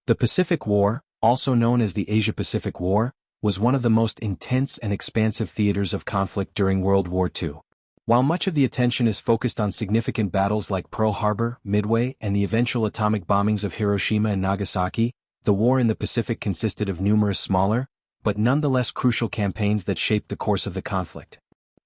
The Pacific War, also known as the Asia-Pacific War, was one of the most intense and expansive theaters of conflict during World War II. While much of the attention is focused on significant battles like Pearl Harbor, Midway, and the eventual atomic bombings of Hiroshima and Nagasaki, the war in the Pacific consisted of numerous smaller, but nonetheless crucial campaigns that shaped the course of the conflict.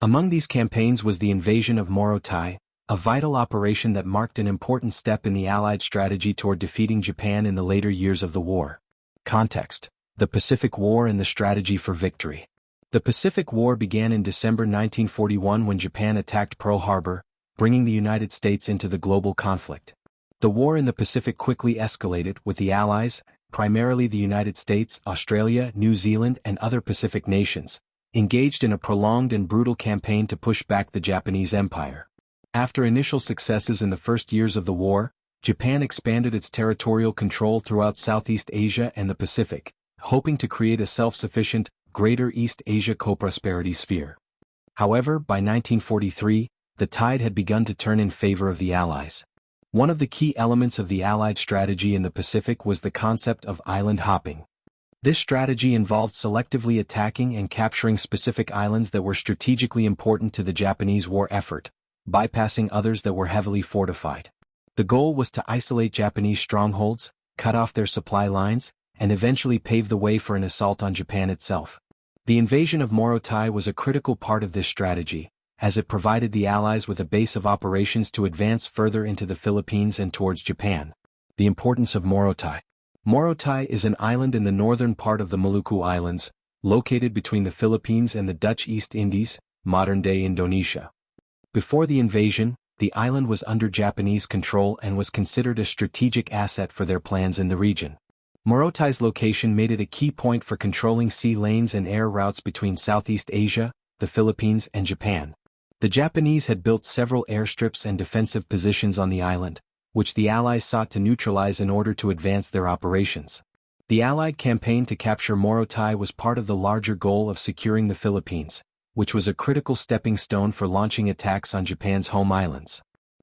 Among these campaigns was the invasion of Morota, a vital operation that marked an important step in the Allied strategy toward defeating Japan in the later years of the war. Context: the Pacific War and the strategy for victory. The Pacific War began in December 1941 when Japan attacked Pearl Harbor, bringing the United States into the global conflict. The war in the Pacific quickly escalated, with the Allies, primarily the United States, Australia, New Zealand, and other Pacific nations, engaged in a prolonged and brutal campaign to push back the Japanese Empire. After initial successes in the first years of the war, Japan expanded its territorial control throughout Southeast Asia and the Pacific, hoping to create a self-sufficient, Greater East Asia co-prosperity sphere. However, by 1943, the tide had begun to turn in favor of the Allies. One of the key elements of the Allied strategy in the Pacific was the concept of island hopping. This strategy involved selectively attacking and capturing specific islands that were strategically important to the Japanese war effort, bypassing others that were heavily fortified. The goal was to isolate Japanese strongholds, cut off their supply lines, and eventually pave the way for an assault on Japan itself. The invasion of Morota was a critical part of this strategy, as it provided the Allies with a base of operations to advance further into the Philippines and towards Japan. The importance of Morota. Morota is an island in the northern part of the Maluku Islands, located between the Philippines and the Dutch East Indies, modern-day Indonesia. Before the invasion, the island was under Japanese control and was considered a strategic asset for their plans in the region. Morota's location made it a key point for controlling sea lanes and air routes between Southeast Asia, the Philippines, and Japan. The Japanese had built several airstrips and defensive positions on the island, which the Allies sought to neutralize in order to advance their operations. The Allied campaign to capture Morota was part of the larger goal of securing the Philippines, which was a critical stepping stone for launching attacks on Japan's home islands.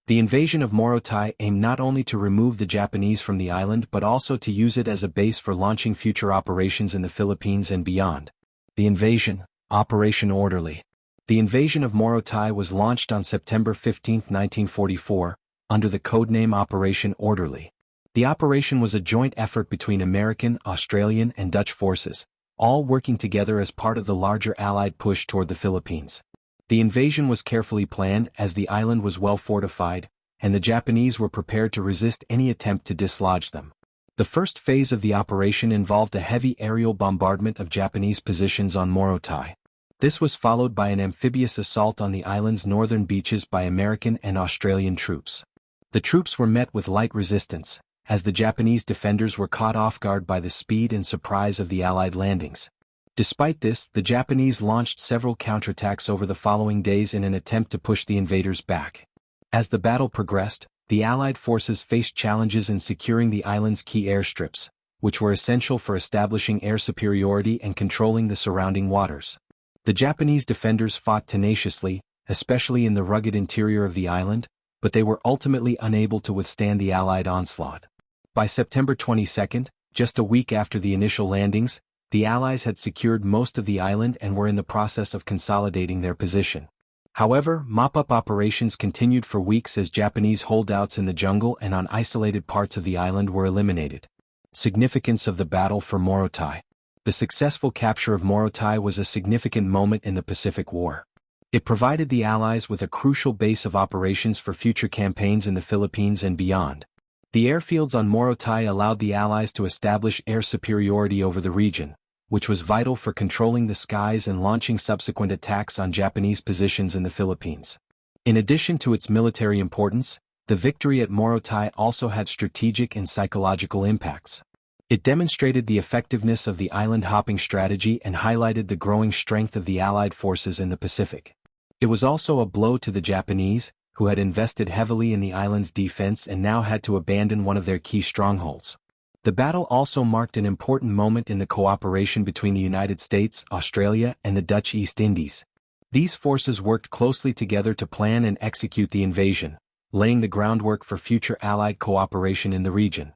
The invasion of Morota aimed not only to remove the Japanese from the island but also to use it as a base for launching future operations in the Philippines and beyond. The invasion, Operation Orderly. The invasion of Morota was launched on September 15, 1944, under the codename Operation Orderly. The operation was a joint effort between American, Australian, and Dutch forces, all working together as part of the larger Allied push toward the Philippines. The invasion was carefully planned as the island was well fortified, and the Japanese were prepared to resist any attempt to dislodge them. The first phase of the operation involved a heavy aerial bombardment of Japanese positions on Morota. This was followed by an amphibious assault on the island's northern beaches by American and Australian troops. The troops were met with light resistance, as the Japanese defenders were caught off guard by the speed and surprise of the Allied landings. Despite this, the Japanese launched several counterattacks over the following days in an attempt to push the invaders back. As the battle progressed, the Allied forces faced challenges in securing the island's key airstrips, which were essential for establishing air superiority and controlling the surrounding waters. The Japanese defenders fought tenaciously, especially in the rugged interior of the island, but they were ultimately unable to withstand the Allied onslaught. By September 22, just a week after the initial landings, the Allies had secured most of the island and were in the process of consolidating their position. However, mop-up operations continued for weeks as Japanese holdouts in the jungle and on isolated parts of the island were eliminated. Significance of the battle for Morota. The successful capture of Morota was a significant moment in the Pacific War. It provided the Allies with a crucial base of operations for future campaigns in the Philippines and beyond. The airfields on Morota allowed the Allies to establish air superiority over the region, which was vital for controlling the skies and launching subsequent attacks on Japanese positions in the Philippines. In addition to its military importance, the victory at Morota also had strategic and psychological impacts. It demonstrated the effectiveness of the island-hopping strategy and highlighted the growing strength of the Allied forces in the Pacific. It was also a blow to the Japanese, who had invested heavily in the island's defense and now had to abandon one of their key strongholds. The battle also marked an important moment in the cooperation between the United States, Australia, and the Dutch East Indies. These forces worked closely together to plan and execute the invasion, laying the groundwork for future Allied cooperation in the region.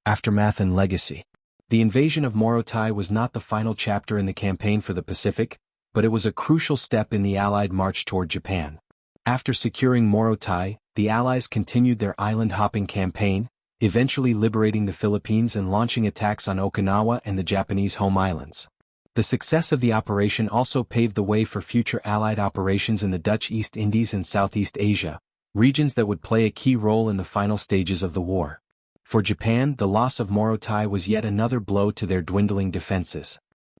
Aftermath and legacy. The invasion of Morota was not the final chapter in the campaign for the Pacific, but it was a crucial step in the Allied march toward Japan. After securing Morota, the Allies continued their island-hopping campaign, eventually liberating the Philippines and launching attacks on Okinawa and the Japanese home islands. The success of the operation also paved the way for future Allied operations in the Dutch East Indies and Southeast Asia, regions that would play a key role in the final stages of the war. For Japan, the loss of Morota was yet another blow to their dwindling defenses.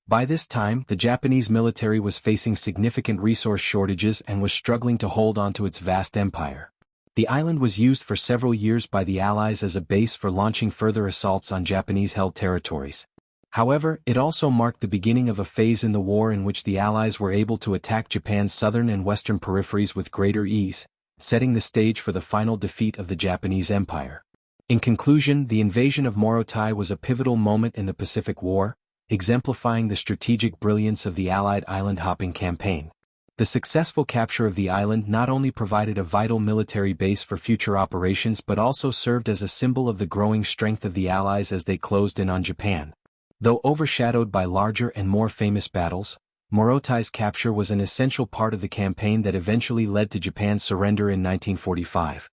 By this time, the Japanese military was facing significant resource shortages and was struggling to hold onto its vast empire. The island was used for several years by the Allies as a base for launching further assaults on Japanese-held territories. However, it also marked the beginning of a phase in the war in which the Allies were able to attack Japan's southern and western peripheries with greater ease, setting the stage for the final defeat of the Japanese Empire. In conclusion, the invasion of Morota was a pivotal moment in the Pacific War, exemplifying the strategic brilliance of the Allied island-hopping campaign. The successful capture of the island not only provided a vital military base for future operations but also served as a symbol of the growing strength of the Allies as they closed in on Japan. Though overshadowed by larger and more famous battles, Morota's capture was an essential part of the campaign that eventually led to Japan's surrender in 1945.